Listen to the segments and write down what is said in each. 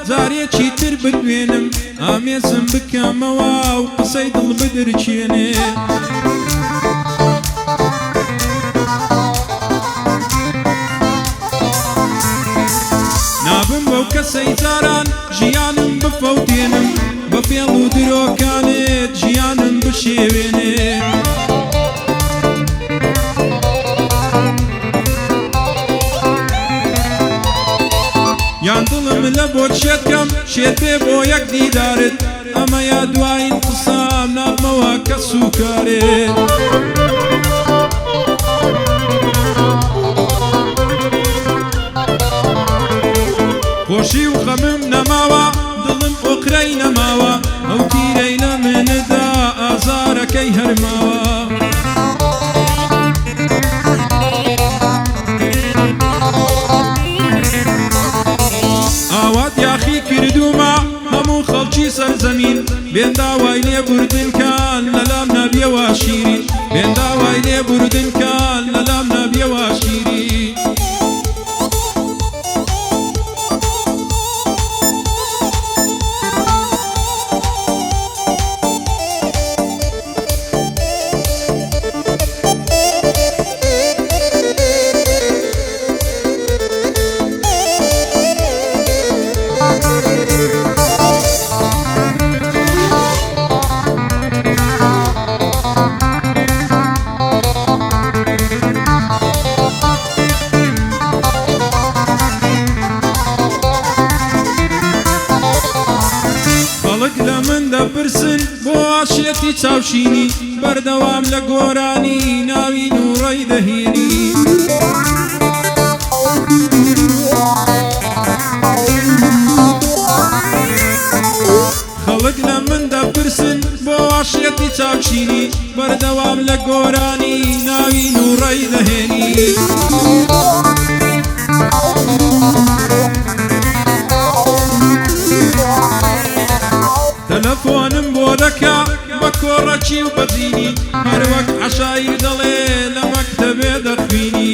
زارێکی تر بدوێنم ئامێزم بکەمەوە و قسەی دڵ بدرچێنێ نابم بەو کەسەی جاران ژیانم بفەوتێنم بە فێڵ و درۆکانێت ژیانم بشێوێنێ یان دڵم لە بۆ شێتکەم شێت بێ بۆ یەک دیدارت ئەمە یا دوایین قسام نابمەوە کە سوکارێت خۆشی و خەمم نەماوە دڵم ئۆقرەی نەماوە ئەو تیرەی لە مندا ئازارەکەی هەرماوە ئاوات یاخی کردومە هەموو خەڵکی سەرزەمین بێنداوای لێ بوردنکان لەلام نەبیەوە شیرین بێنداوای لێ بوردنکان لەلام نەبیەوە شیرین برسن بۆ عاشێتی چاوشینی بەردەوام لە گۆرانی ناوین و ڕێی دەهێنی خەڵک لە من دەپرسن بۆ عاشێتی چاوشینی بەردەوام لە گۆرانی ناوین و ڕێی دەهێنی تەلەفۆنم بۆ دەکا بە کۆڕەکی و بەجینی هەر وەک عەشایر دەڵێ لە مەکتەبێ دەخوێنی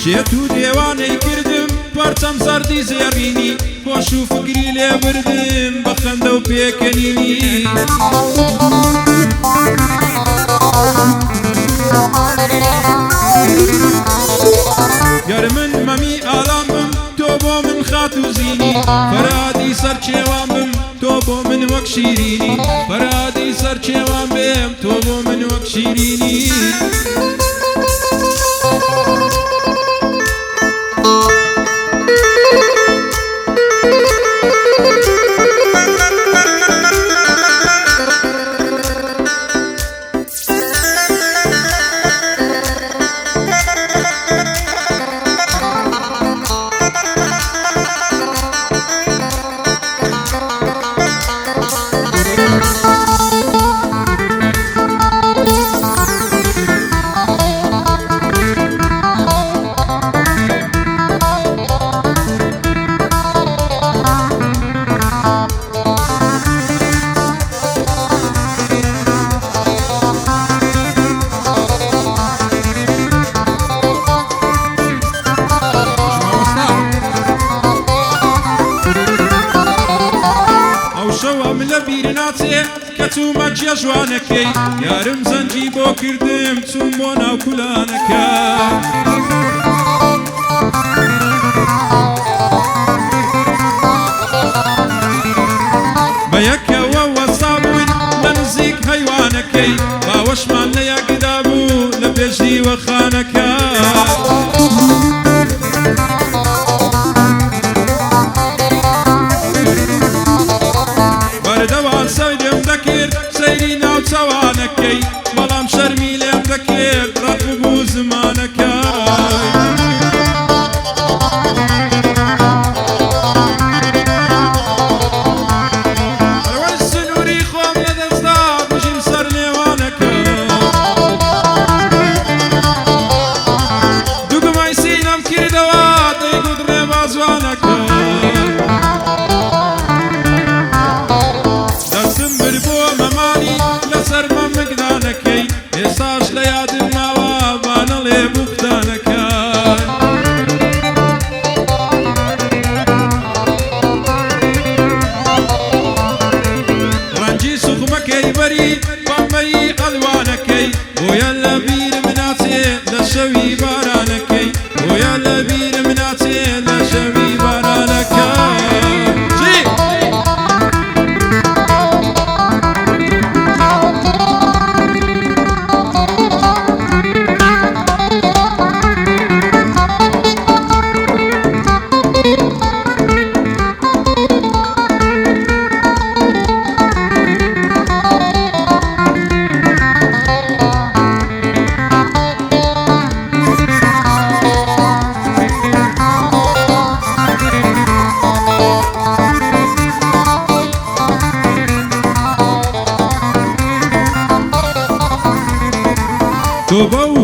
شێت و دێوانەی کردم پەرچەم زەردی زێڕینی خۆش و فکری لێ بردم بە خەندە و پێکەنینی گەر من مەمی ئالام بم تۆ بۆ من خات و زینی فەرادی سەرچێوان بم تۆ بۆ من وەک شیرینی فەرادی سەرچێوان بێم تۆ بۆ من وەک شیرینی شەوەم لە بیر ناچێ کە چوومە جێ ژوانەکەی یارم زەنجی بۆ کردم چووم بۆ ناو کولانەکە بە یەکەوە وەسا بووین لە نزیک هەیوانەکەی باوەشمان لە یەکدا بوو لە پێش دیوەخانەکە بەردەوام سەیرم دەکرد سەیری ناو چاوانەکەی بەڵام شەرمی لێم دەکرد ڕەت بوو زمانەکەی هەروەی سنووری خۆم لەدەستدا بژیم سەر نێوانەکە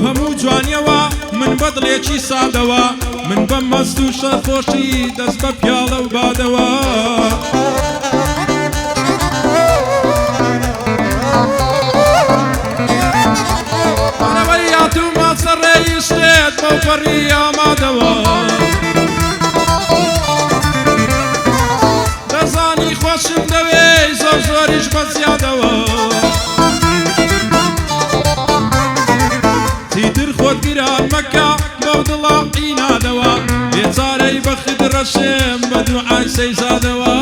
هەموو جوانیەوە من بەدڵێکی سادەوە من بەم مەست و شەرخۆشی دەست بە پیاڵە و بادەوە ئەوەی هاتوومە سەرڕێی شتێت بەو پەڕی ئامادەوە دەزانی خۆشم دەوێ زۆر زۆریش بە زیادەوە چیتر خۆت گیران مەکە بەو دڵە قینادەوە بێچارەی بەخت ڕەشێم بە دوعای سەیزادەوە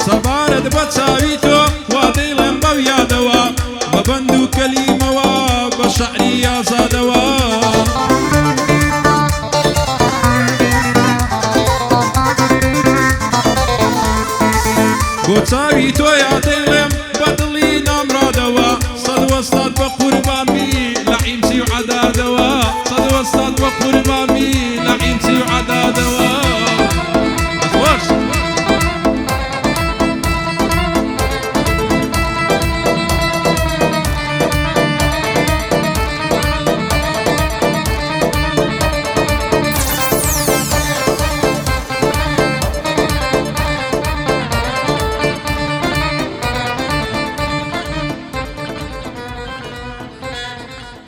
سەبارەت بە چاوی تۆ وا دەیڵێم بەو یادەوە بە بەند و کەلیمەوە بە شەعری ئازادەوە بۆ چاوی تۆ یا دەیڵێم